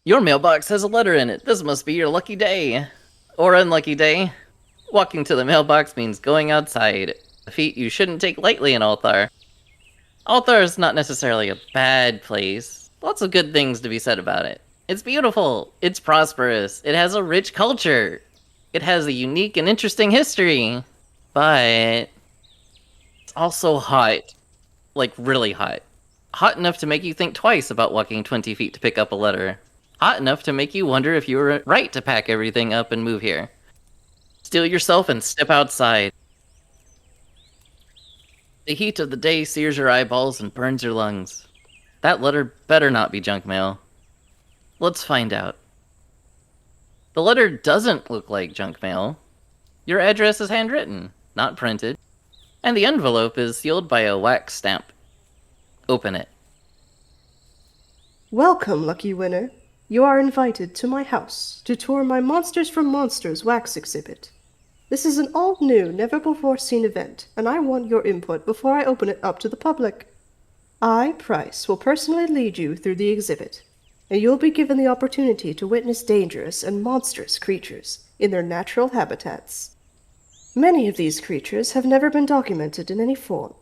Your mailbox has a letter in it. This must be your lucky day. Or unlucky day. Walking to the mailbox means going outside. A feat you shouldn't take lightly in Althar. Althar is not necessarily a bad place. Lots of good things to be said about it. It's beautiful. It's prosperous. It has a rich culture. It has a unique and interesting history. But it's also hot. Like, really hot. Hot enough to make you think twice about walking 20 feet to pick up a letter. Hot enough to make you wonder if you were right to pack everything up and move here. Steel yourself and step outside. The heat of the day sears your eyeballs and burns your lungs. That letter better not be junk mail. Let's find out. The letter doesn't look like junk mail. Your address is handwritten, not printed, and the envelope is sealed by a wax stamp. Open it. Welcome, lucky winner. You are invited to my house to tour my Monsters from Monsters wax exhibit. This is an all-new, never-before-seen event, and I want your input before I open it up to the public. I, Price, will personally lead you through the exhibit, and you'll be given the opportunity to witness dangerous and monstrous creatures in their natural habitats. Many of these creatures have never been documented in any form,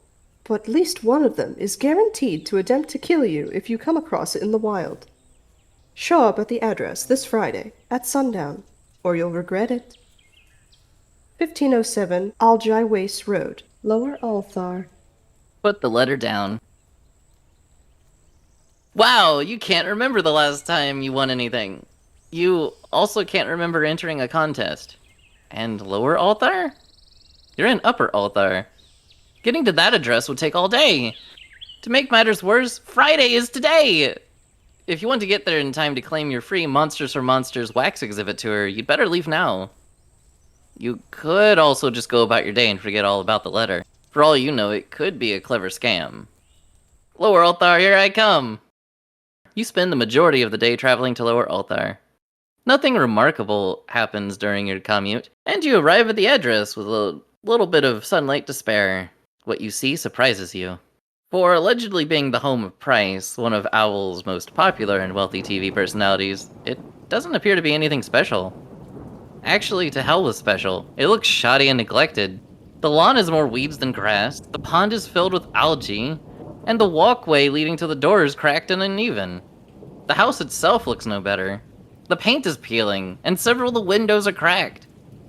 but at least one of them is guaranteed to attempt to kill you if you come across it in the wild. Show up at the address this Friday at sundown, or you'll regret it. 1507 Algi Waste Road, Lower Althar. Put the letter down. Wow, you can't remember the last time you won anything. You also can't remember entering a contest. And Lower Althar? You're in Upper Althar. Getting to that address would take all day. To make matters worse, Friday is today! If you want to get there in time to claim your free Monsters for Monsters wax exhibit tour, you'd better leave now. You could also just go about your day and forget all about the letter. For all you know, it could be a clever scam. Lower Althar, here I come! You spend the majority of the day traveling to Lower Althar. Nothing remarkable happens during your commute, and you arrive at the address with a little bit of sunlight to spare. What you see surprises you. For allegedly being the home of Price, one of Owl's most popular and wealthy TV personalities, it doesn't appear to be anything special. Actually, to hell with special. It looks shoddy and neglected. The lawn has more weeds than grass, the pond is filled with algae, and the walkway leading to the door is cracked and uneven. The house itself looks no better. The paint is peeling, and several of the windows are cracked.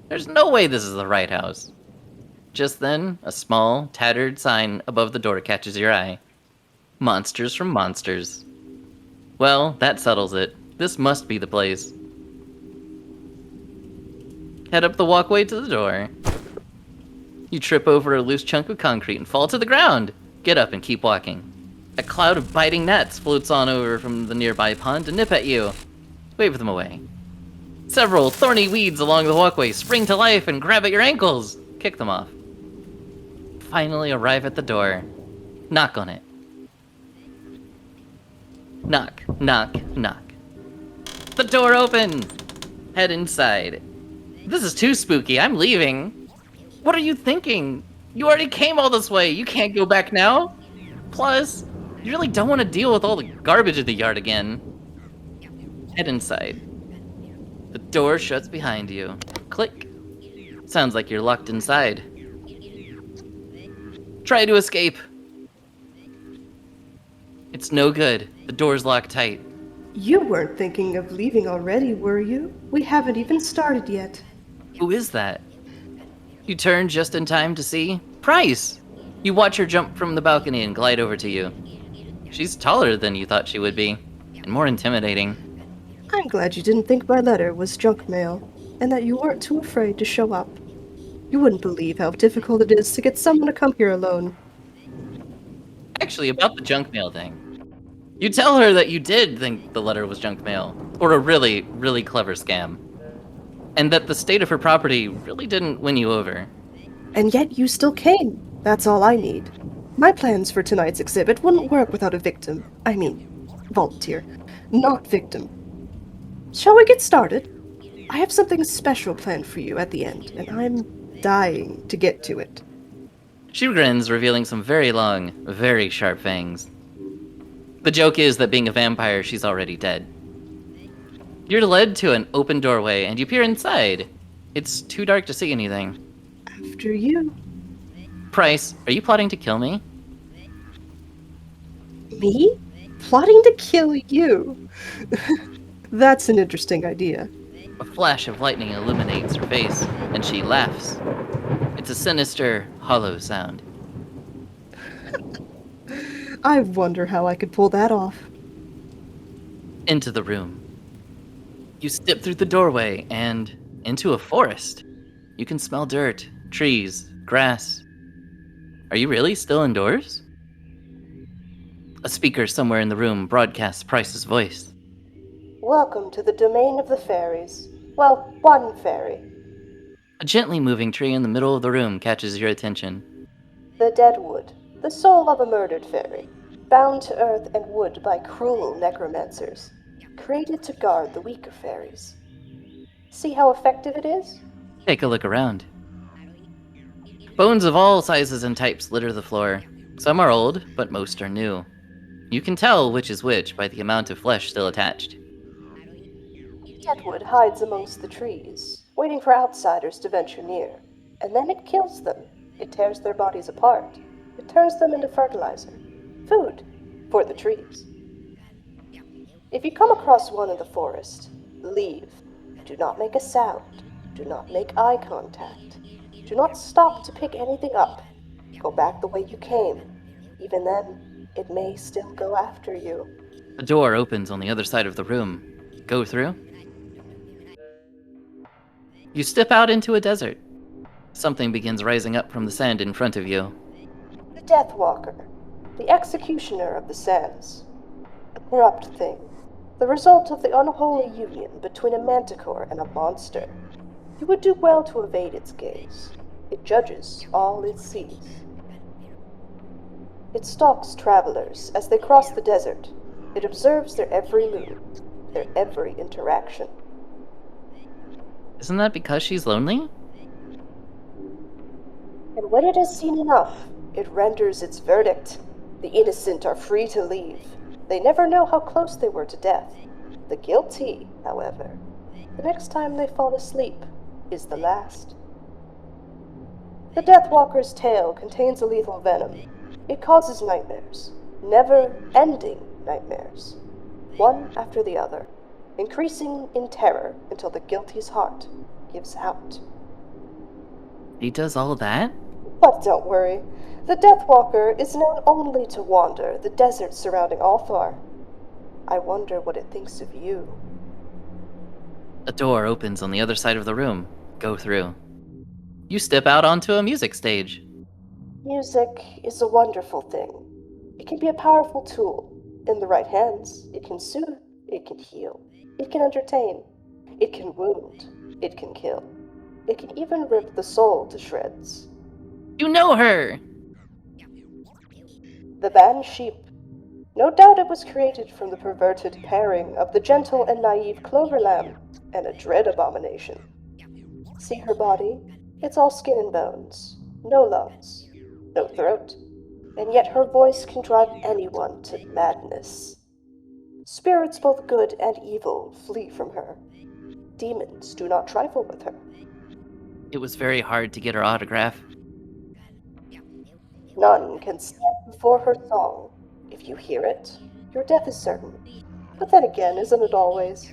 There's no way this is the right house. Just then, a small, tattered sign above the door catches your eye. Monsters from Monsters. Well, that settles it. This must be the place. Head up the walkway to the door. You trip over a loose chunk of concrete and fall to the ground. Get up and keep walking. A cloud of biting gnats floats on over from the nearby pond to nip at you. Wave them away. Several thorny weeds along the walkway spring to life and grab at your ankles. Kick them off. Finally arrive at the door. Knock on it. Knock, knock, knock. The door opened! Head inside. This is too spooky. I'm leaving. What are you thinking? You already came all this way. You can't go back now. Plus, you really don't want to deal with all the garbage of the yard again. Head inside. The door shuts behind you. Click. Sounds like you're locked inside. Try to escape. It's no good. The door's locked tight. You weren't thinking of leaving already, were you? We haven't even started yet. Who is that? You turn just in time to see Price. You watch her jump from the balcony and glide over to you. She's taller than you thought she would be, and more intimidating. I'm glad you didn't think my letter was junk mail, and that you weren't too afraid to show up. You wouldn't believe how difficult it is to get someone to come here alone. Actually, about the junk mail thing. You tell her that you did think the letter was junk mail, or a really, really clever scam. And that the state of her property really didn't win you over. And yet you still came. That's all I need. My plans for tonight's exhibit wouldn't work without a victim. I mean, volunteer, not victim. Shall we get started? I have something special planned for you at the end, and I'm dying to get to it. She grins, revealing some very long, very sharp fangs. The joke is that being a vampire, she's already dead. You're led to an open doorway, and you peer inside. It's too dark to see anything. After you. Price, are you plotting to kill me? Me? Plotting to kill you? That's an interesting idea. A flash of lightning illuminates her face, and she laughs. It's a sinister, hollow sound. I wonder how I could pull that off. Into the room. You step through the doorway and into a forest. You can smell dirt, trees, grass. Are you really still indoors? A speaker somewhere in the room broadcasts Price's voice. Welcome to the domain of the fairies. Well, one fairy. A gently moving tree in the middle of the room catches your attention. The Deadwood, the soul of a murdered fairy, bound to earth and wood by cruel necromancers, created to guard the weaker fairies. See how effective it is? Take a look around. Bones of all sizes and types litter the floor. Some are old, but most are new. You can tell which is which by the amount of flesh still attached. Deadwood hides amongst the trees, waiting for outsiders to venture near, and then it kills them. It tears their bodies apart. It turns them into fertilizer, food for the trees. If you come across one in the forest, leave. Do not make a sound. Do not make eye contact. Do not stop to pick anything up. Go back the way you came. Even then, it may still go after you. A door opens on the other side of the room. Go through. You step out into a desert. Something begins rising up from the sand in front of you. The Deathwalker, the executioner of the sands. A corrupt thing, the result of the unholy union between a manticore and a monster. You would do well to evade its gaze. It judges all it sees. It stalks travelers as they cross the desert. It observes their every move, their every interaction. Isn't that because she's lonely? And when it has seen enough, it renders its verdict. The innocent are free to leave. They never know how close they were to death. The guilty, however, the next time they fall asleep is the last. The Deathwalker's tail contains a lethal venom. It causes nightmares, never-ending nightmares, one after the other, increasing in terror until the guilty's heart gives out. He does all that? But don't worry, the Deathwalker is known only to wander the desert surrounding Althar. I wonder what it thinks of you. A door opens on the other side of the room. Go through. You step out onto a music stage. Music is a wonderful thing. It can be a powerful tool. In the right hands, it can soothe, it can heal, it can entertain, it can wound, it can kill. It can even rip the soul to shreds. You know her! The band Sheep. No doubt it was created from the perverted pairing of the gentle and naive Clover Lamb and a dread abomination. See her body? It's all skin and bones. No lungs. No throat. And yet her voice can drive anyone to madness. Spirits both good and evil flee from her. Demons do not trifle with her. It was very hard to get her autograph. None can stand before her song. If you hear it, your death is certain. But then again, isn't it always?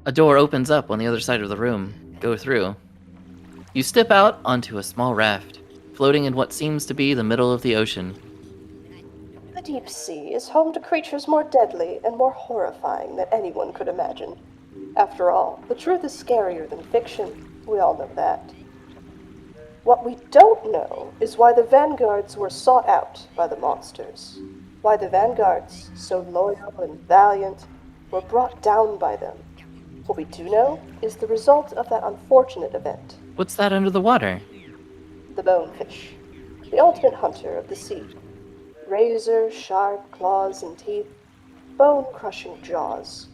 A door opens up on the other side of the room. Go through. You step out onto a small raft, floating in what seems to be the middle of the ocean. The deep sea is home to creatures more deadly and more horrifying than anyone could imagine. After all, the truth is scarier than fiction. We all know that. What we don't know is why the vanguards were sought out by the monsters. Why the vanguards, so loyal and valiant, were brought down by them. What we do know is the result of that unfortunate event. What's that under the water? The bonefish, the ultimate hunter of the sea. Razor-sharp claws and teeth, bone-crushing jaws,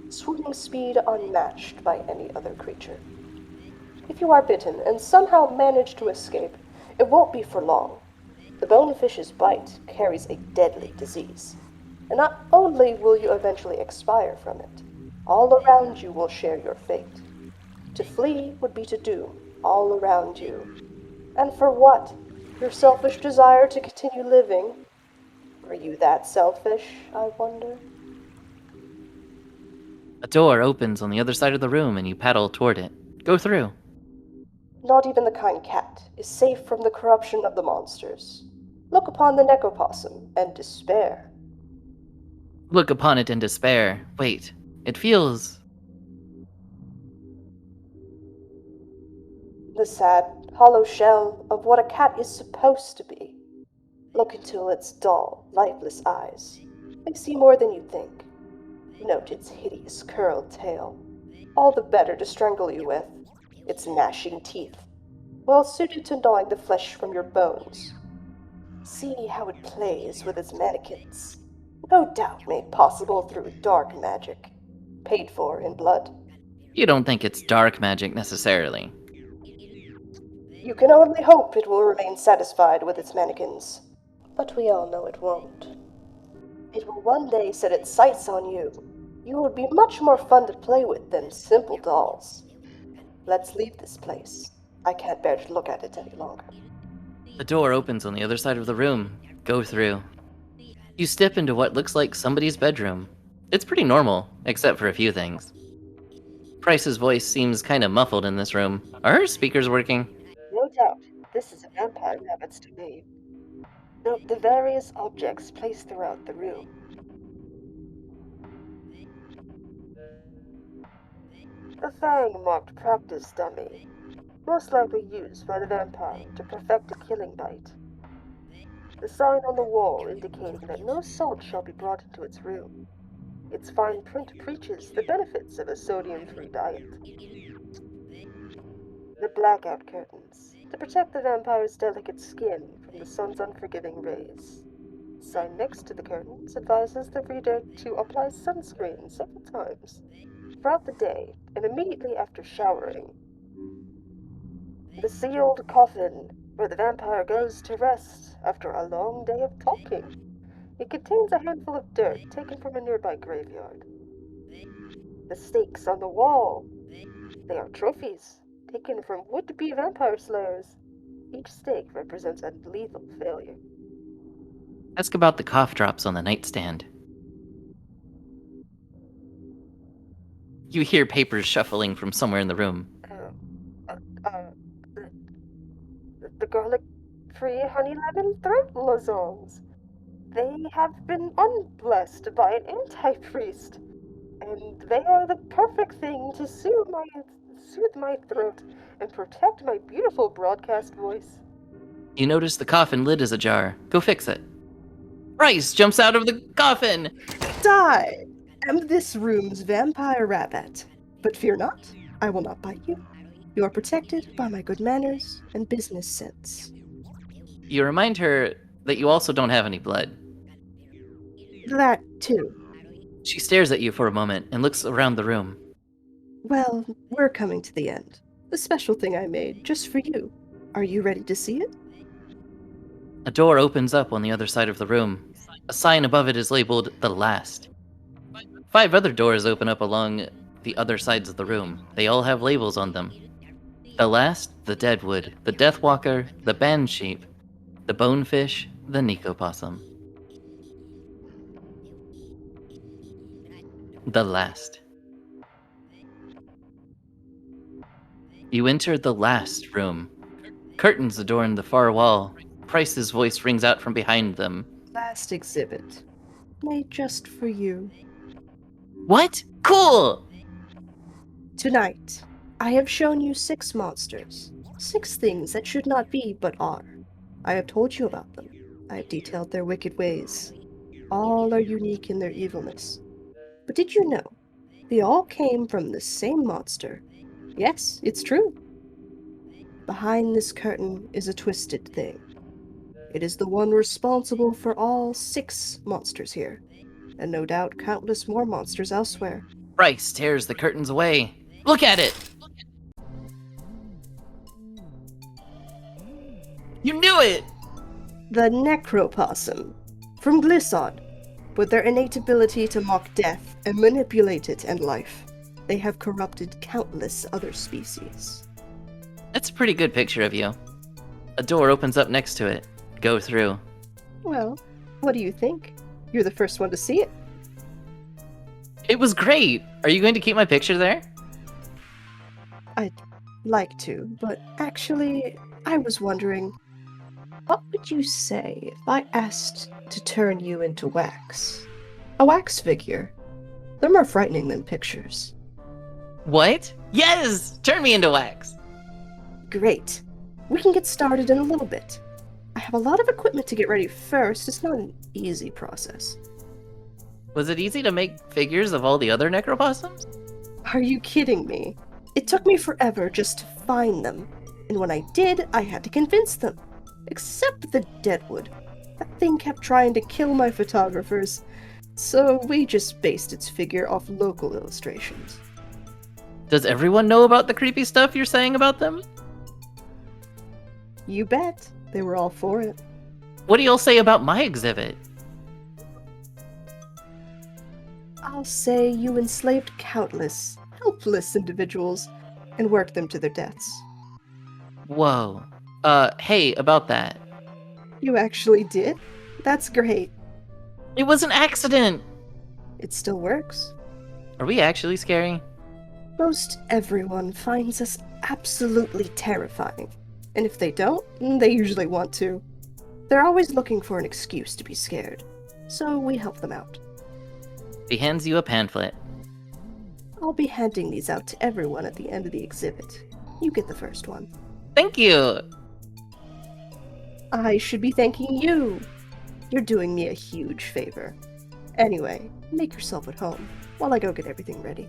swimming speed unmatched by any other creature. If you are bitten and somehow manage to escape, it won't be for long. The bonefish's bite carries a deadly disease, and not only will you eventually expire from it, All around you will share your fate. To flee would be to doom all around you. And for what? Your selfish desire to continue living? Are you that selfish, I wonder? A door opens on the other side of the room and you paddle toward it. Go through. Not even the kind cat is safe from the corruption of the monsters. Look upon the Necropossum and despair. Look upon it in despair. Wait, it feels... The sad, hollow shell of what a cat is supposed to be. Look into its dull, lifeless eyes. They see more than you think. Note its hideous curled tail, all the better to strangle you with. Its gnashing teeth, well suited to gnawing the flesh from your bones. See how it plays with its mannequins, no doubt made possible through dark magic, paid for in blood. You don't think it's dark magic necessarily. You can only hope it will remain satisfied with its mannequins, but we all know it won't. It will one day set its sights on you. You will be much more fun to play with than simple dolls. Let's leave this place. I can't bear to look at it any longer. The door opens on the other side of the room. Go through. You step into what looks like somebody's bedroom. It's pretty normal, except for a few things. Price's voice seems kind of muffled in this room. Are her speakers working? No doubt, this is a vampire rabbit's domain. Note the various objects placed throughout the room. A fang-marked practice dummy, most likely used by the vampire to perfect a killing bite. The sign on the wall indicating that no salt shall be brought into its room. Its fine print preaches the benefits of a sodium-free diet. The blackout curtains, to protect the vampire's delicate skin from the sun's unforgiving rays. The sign next to the curtains advises the reader to apply sunscreen several times throughout the day and immediately after showering. The sealed coffin, where the vampire goes to rest after a long day of talking. It contains a handful of dirt taken from a nearby graveyard. The stakes on the wall, they are trophies taken from would-be vampire slayers. Each stake represents a lethal failure. Ask about the cough drops on the nightstand. You hear papers shuffling from somewhere in the room. The garlic-free honey lemon throat lozenges. They have been unblessed by an anti-priest, and they are the perfect thing to soothe my throat and protect my beautiful broadcast voice. You notice the coffin lid is ajar. Go fix it. Bryce jumps out of the coffin! I am this room's vampire rabbit, but fear not, I will not bite you. You are protected by my good manners and business sense. You remind her that you also don't have any blood. That, too. She stares at you for a moment and looks around the room. Well, we're coming to the end. The special thing I made, just for you. Are you ready to see it? A door opens up on the other side of the room. A sign above it is labeled The Last. 5 other doors open up along the other sides of the room. They all have labels on them. The Last, the Deadwood, the Deathwalker, the Bansheep, the Bonefish, the Necropossum. The Last. You enter the last room. Curtains adorn the far wall. Price's voice rings out from behind them. Last exhibit. Made just for you. What? Cool! Tonight, I have shown you 6 monsters. 6 things that should not be, but are. I have told you about them. I have detailed their wicked ways. All are unique in their evilness. But did you know? They all came from the same monster. Yes, it's true. Behind this curtain is a twisted thing. It is the one responsible for all 6 monsters here, and no doubt countless more monsters elsewhere. Bryce tears the curtains away. Look at it! You knew it! The Necropossum, from Glissod, with their innate ability to mock death and manipulate it and life, they have corrupted countless other species. That's a pretty good picture of you. A door opens up next to it. Go through. Well, what do you think? You're the first one to see it. It was great! Are you going to keep my picture there? I'd like to, but actually, I was wondering, what would you say if I asked to turn you into wax? A wax figure. They're more frightening than pictures. What? Yes! Turn me into wax! Great. We can get started in a little bit. I have a lot of equipment to get ready first. It's not an easy process. Was it easy to make figures of all the other necropossums? Are you kidding me? It took me forever just to find them. And when I did, I had to convince them. Except the Deadwood. That thing kept trying to kill my photographers. So we just based its figure off local illustrations. Does everyone know about the creepy stuff you're saying about them? You bet. They were all for it. What do y'all say about my exhibit? I'll say you enslaved countless, helpless individuals and worked them to their deaths. Whoa. Hey, about that. You actually did? That's great. It was an accident! It still works. Are we actually scary? Most everyone finds us absolutely terrifying. And if they don't, they usually want to. They're always looking for an excuse to be scared. So we help them out. He hands you a pamphlet. I'll be handing these out to everyone at the end of the exhibit. You get the first one. Thank you! I should be thanking you. You're doing me a huge favor. Anyway, make yourself at home while I go get everything ready.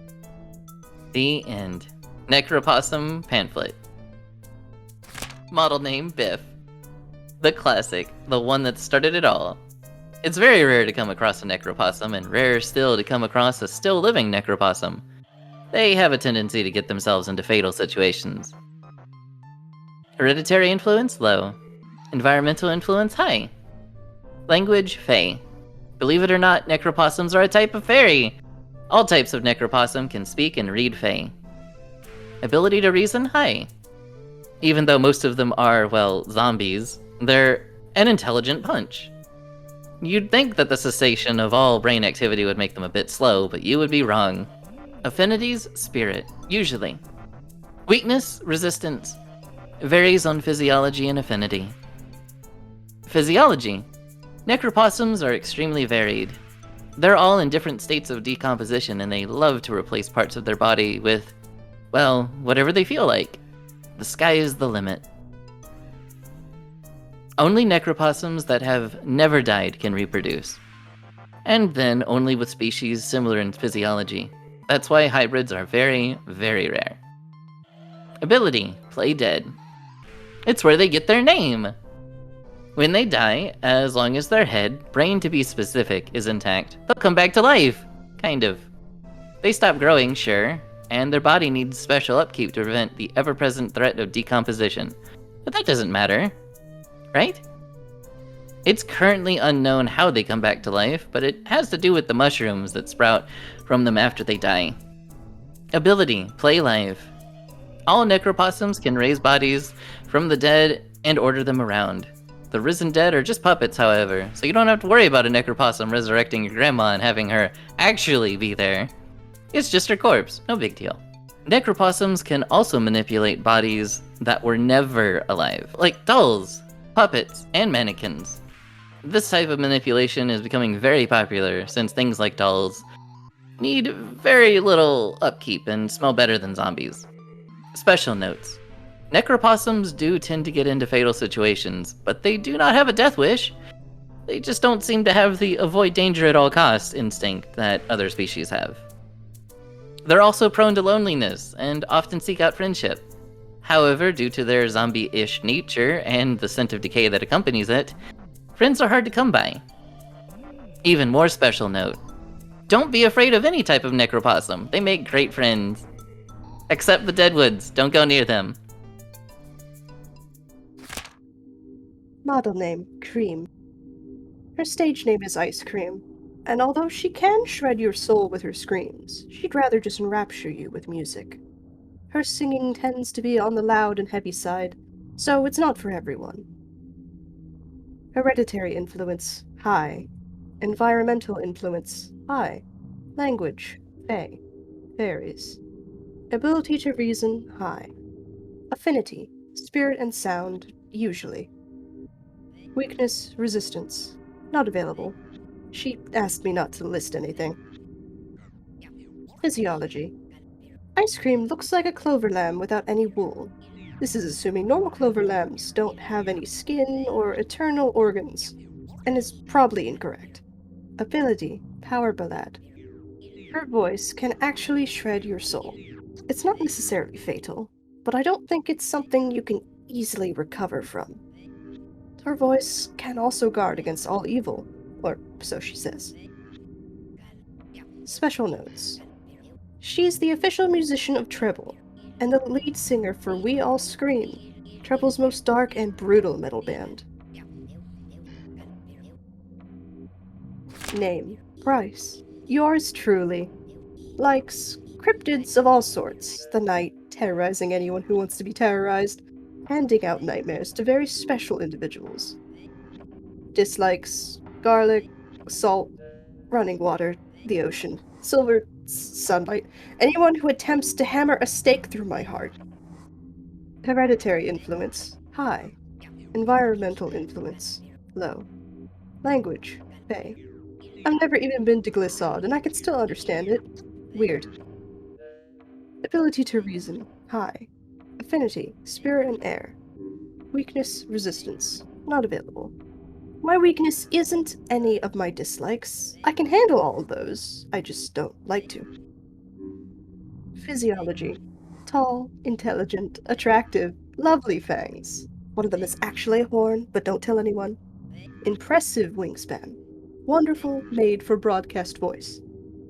The end. Necropossum pamphlet. Model name Biff. The classic, the one that started it all. It's very rare to come across a necropossum, and rarer still to come across a still living necropossum. They have a tendency to get themselves into fatal situations. Hereditary influence low. Environmental influence high. Language Fey. Believe it or not, necropossums are a type of fairy. All types of necropossum can speak and read Fey. Ability to reason high. Even though most of them are, well, zombies, they're an intelligent bunch. You'd think that the cessation of all brain activity would make them a bit slow, but you would be wrong. Affinities, spirit, usually. Weakness, resistance. Varies on physiology and affinity. Physiology. Necropossums are extremely varied. They're all in different states of decomposition, and they love to replace parts of their body with, well, whatever they feel like. The sky is the limit. Only necropossums that have never died can reproduce. And then only with species similar in physiology. That's why hybrids are very, very rare. Ability, play dead. It's where they get their name. When they die, as long as their head, brain to be specific, is intact, they'll come back to life. Kind of. They stop growing, sure, and their body needs special upkeep to prevent the ever-present threat of decomposition. But that doesn't matter, right? It's currently unknown how they come back to life, but it has to do with the mushrooms that sprout from them after they die. Ability, play live. All necropossums can raise bodies from the dead and order them around. The risen dead are just puppets, however, so you don't have to worry about a necropossum resurrecting your grandma and having her actually be there. It's just her corpse, no big deal. Necropossums can also manipulate bodies that were never alive, like dolls, puppets, and mannequins. This type of manipulation is becoming very popular since things like dolls need very little upkeep and smell better than zombies. Special notes. Necropossums do tend to get into fatal situations, but they do not have a death wish. They just don't seem to have the avoid danger at all costs instinct that other species have. They're also prone to loneliness and often seek out friendship. However, due to their zombie-ish nature and the scent of decay that accompanies it, friends are hard to come by. Even more special note. Don't be afraid of any type of necropossum. They make great friends. Except the Deadwoods. Don't go near them. Model name, Cream. Her stage name is Ice Cream. And although she can shred your soul with her screams, she'd rather just enrapture you with music. Her singing tends to be on the loud and heavy side, so it's not for everyone. Hereditary influence, high. Environmental influence, high. Language, fey. Fairies. Ability to reason, high. Affinity, spirit and sound, usually. Weakness, resistance, not available. She asked me not to list anything. Physiology. Ice cream looks like a clover lamb without any wool. This is assuming normal clover lambs don't have any skin or eternal organs, and is probably incorrect. Ability, power ballad. Her voice can actually shred your soul. It's not necessarily fatal, but I don't think it's something you can easily recover from. Her voice can also guard against all evil, or so she says. Special notes. She's the official musician of Treble, and the lead singer for We All Scream, Treble's most dark and brutal metal band. Name, Price. Yours truly. Likes cryptids of all sorts, the night, terrorizing anyone who wants to be terrorized, handing out nightmares to very special individuals. Dislikes garlic, salt, running water, the ocean, silver, sunlight, anyone who attempts to hammer a stake through my heart. Hereditary influence, high. Environmental influence, low. Language, fey. I've never even been to Glissod, and I can still understand it. Weird. Ability to reason, high. Affinity, spirit and air. Weakness, resistance, not available. My weakness isn't any of my dislikes. I can handle all of those. I just don't like to. Physiology. Tall, intelligent, attractive, lovely fangs. One of them is actually a horn, but don't tell anyone. Impressive wingspan. Wonderful, made for broadcast voice.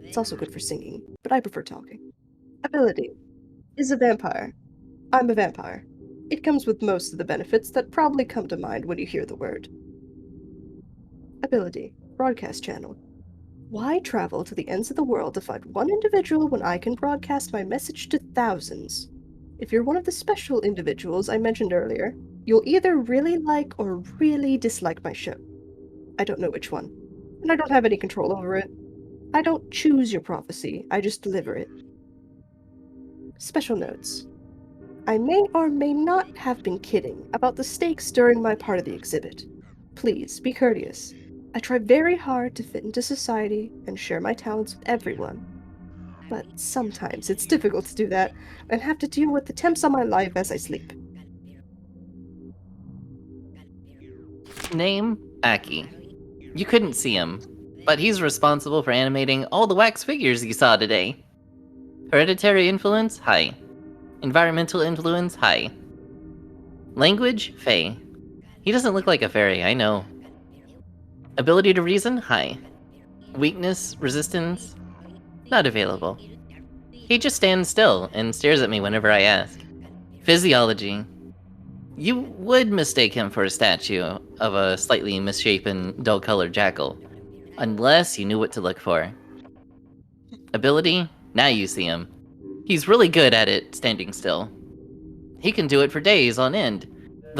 It's also good for singing, but I prefer talking. Ability. Is a vampire. I'm a vampire. It comes with most of the benefits that probably come to mind when you hear the word. Ability. Broadcast channel. Why travel to the ends of the world to find one individual when I can broadcast my message to thousands? If you're one of the special individuals I mentioned earlier, you'll either really like or really dislike my show. I don't know which one, and I don't have any control over it. I don't choose your prophecy, I just deliver it. Special notes. I may or may not have been kidding about the stakes during my part of the exhibit. Please, be courteous. I try very hard to fit into society and share my talents with everyone. But sometimes it's difficult to do that, and have to deal with the temps on my life as I sleep. Name, Aki. You couldn't see him, but he's responsible for animating all the wax figures you saw today. Hereditary influence, high. Environmental influence, high. Language, fey. He doesn't look like a fairy, I know. Ability to reason, high. Weakness, resistance, not available. He just stands still and stares at me whenever I ask. Physiology. You would mistake him for a statue of a slightly misshapen, dull-colored jackal, unless you knew what to look for. Ability, now you see him. He's really good at it standing still. He can do it for days on end.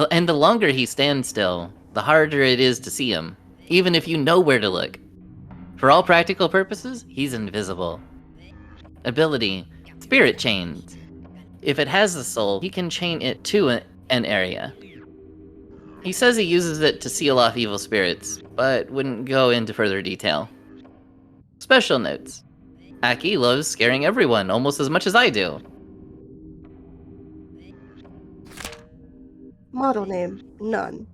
And the longer he stands still, the harder it is to see him, even if you know where to look. For all practical purposes, he's invisible. Ability, spirit chains. If it has a soul, he can chain it to an area. He says he uses it to seal off evil spirits, but wouldn't go into further detail. Special notes. Aki loves scaring everyone almost as much as I do. Model name, none.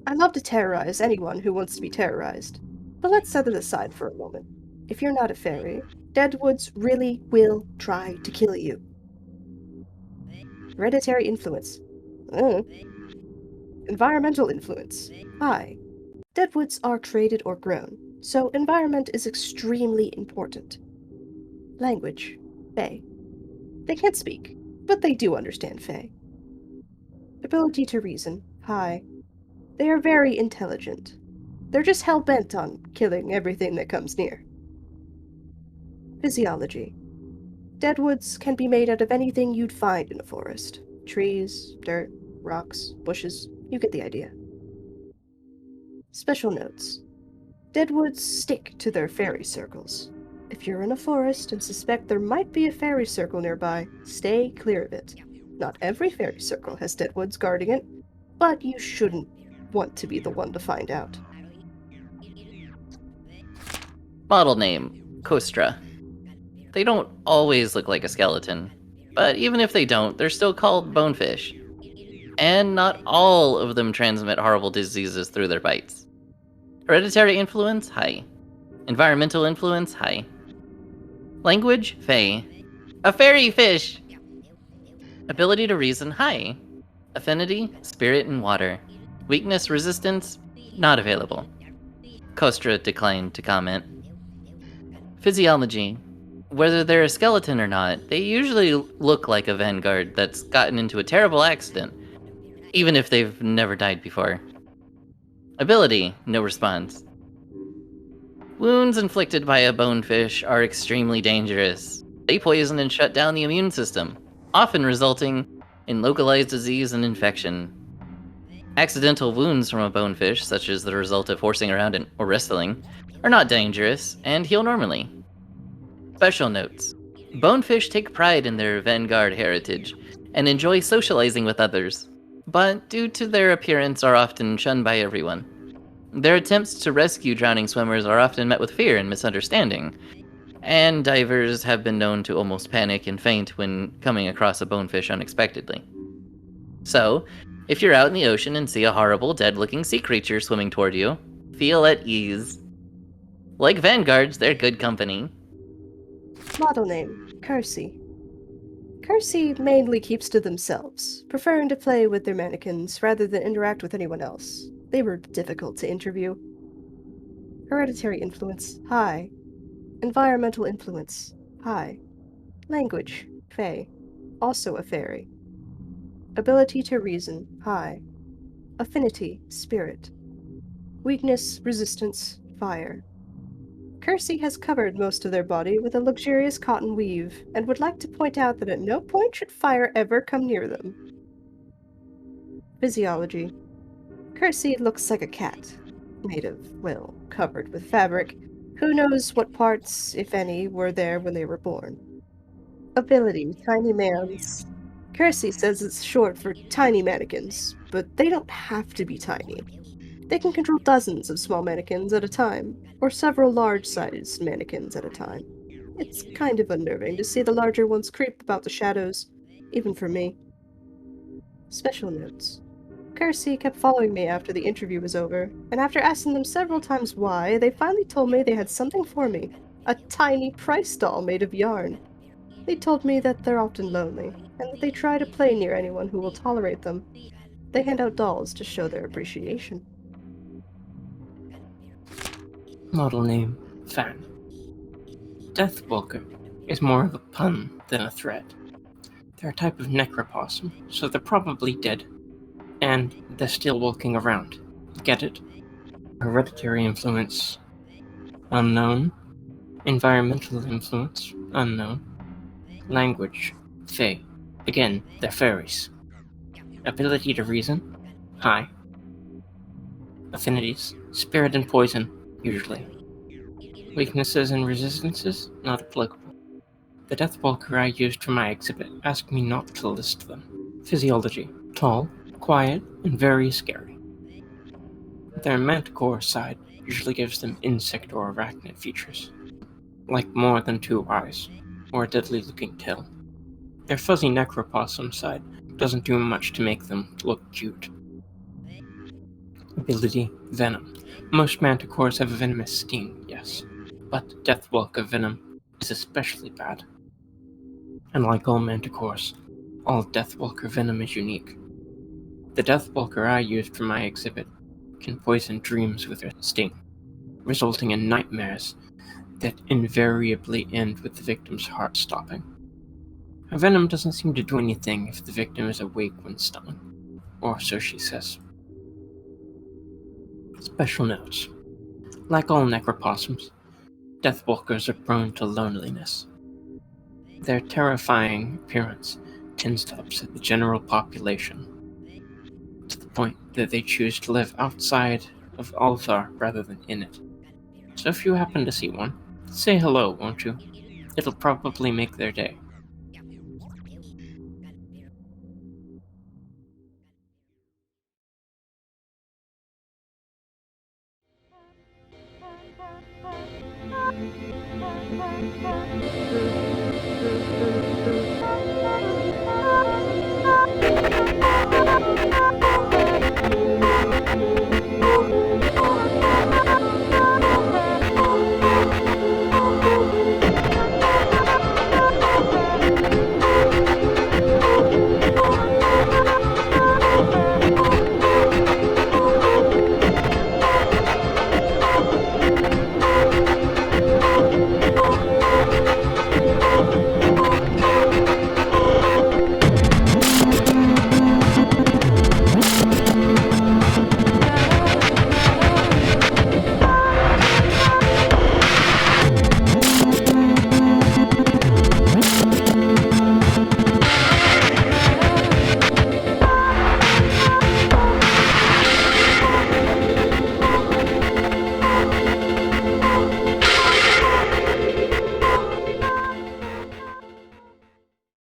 I love to terrorize anyone who wants to be terrorized. But let's set it aside for a moment. If you're not a fairy, Deadwoods really will try to kill you. Hereditary influence. Environmental influence. High. Deadwoods are created or grown, so environment is extremely important. Language. Fey. They can't speak, but they do understand Fey. Ability to reason. High. They are very intelligent. They're just hell-bent on killing everything that comes near. Physiology. Deadwoods can be made out of anything you'd find in a forest. Trees, dirt, rocks, bushes, you get the idea. Special notes. Deadwoods stick to their fairy circles. If you're in a forest and suspect there might be a fairy circle nearby, stay clear of it. Not every fairy circle has deadwoods guarding it, but you shouldn't want to be the one to find out. Model name, Kostra. They don't always look like a skeleton, but even if they don't, they're still called bonefish. And not all of them transmit horrible diseases through their bites. Hereditary influence, high. Environmental influence, high. Language, fey. A fairy fish! Ability to reason, high. Affinity, spirit and water. Weakness, resistance, not available. Kostra declined to comment. Physiology. Whether they're a skeleton or not, they usually look like a vanguard that's gotten into a terrible accident, even if they've never died before. Ability, no response. Wounds inflicted by a bonefish are extremely dangerous. They poison and shut down the immune system, often resulting in localized disease and infection. Accidental wounds from a bonefish, such as the result of horsing around or wrestling, are not dangerous and heal normally. Special notes. Bonefish take pride in their vanguard heritage and enjoy socializing with others, but due to their appearance are often shunned by everyone. Their attempts to rescue drowning swimmers are often met with fear and misunderstanding, and divers have been known to almost panic and faint when coming across a bonefish unexpectedly. So, if you're out in the ocean and see a horrible, dead-looking sea creature swimming toward you, feel at ease. Like vanguards, they're good company. Model name, Kersey. Kersey mainly keeps to themselves, preferring to play with their mannequins rather than interact with anyone else. They were difficult to interview. Hereditary influence, high. Environmental influence, high. Language, fey. Also a fairy. Ability to reason, high. Affinity, spirit. Weakness, resistance, fire. Kersey has covered most of their body with a luxurious cotton weave, and would like to point out that at no point should fire ever come near them. Physiology. Kersey looks like a cat, made of, well, covered with fabric. Who knows what parts, if any, were there when they were born. Ability, tiny mans. Kersey says it's short for tiny mannequins, but they don't have to be tiny. They can control dozens of small mannequins at a time, or several large-sized mannequins at a time. It's kind of unnerving to see the larger ones creep about the shadows, even for me. Special notes. Kersey kept following me after the interview was over, and after asking them several times why, they finally told me they had something for me. A tiny price doll made of yarn. They told me that they're often lonely, and that they try to play near anyone who will tolerate them. They hand out dolls to show their appreciation. Model name, Fan. Deathwalker is more of a pun than a threat. They're a type of necropossum, so they're probably dead. And they're still walking around. Get it? Hereditary influence, unknown. Environmental influence, unknown. Language, fey. Again, they're fairies. Ability to reason, high. Affinities, spirit and poison, usually. Weaknesses and resistances, not applicable. The Deathwalker I used for my exhibit asked me not to list them. Physiology, tall, quiet, and very scary. Their manticore side usually gives them insect or arachnid features, like more than two eyes, or a deadly-looking tail. Their fuzzy necropossum side doesn't do much to make them look cute. Ability, venom. Most manticores have a venomous sting, yes, but Deathwalker venom is especially bad. And like all manticores, all Deathwalker venom is unique. The Deathwalker I used for my exhibit can poison dreams with their sting, resulting in nightmares that invariably end with the victim's heart stopping. Her venom doesn't seem to do anything if the victim is awake when stung, or so she says. Special notes. Like all necropossums, Deathwalkers are prone to loneliness. Their terrifying appearance tends to upset the general population, to the point that they choose to live outside of Althar rather than in it. So if you happen to see one, say hello, won't you? It'll probably make their day.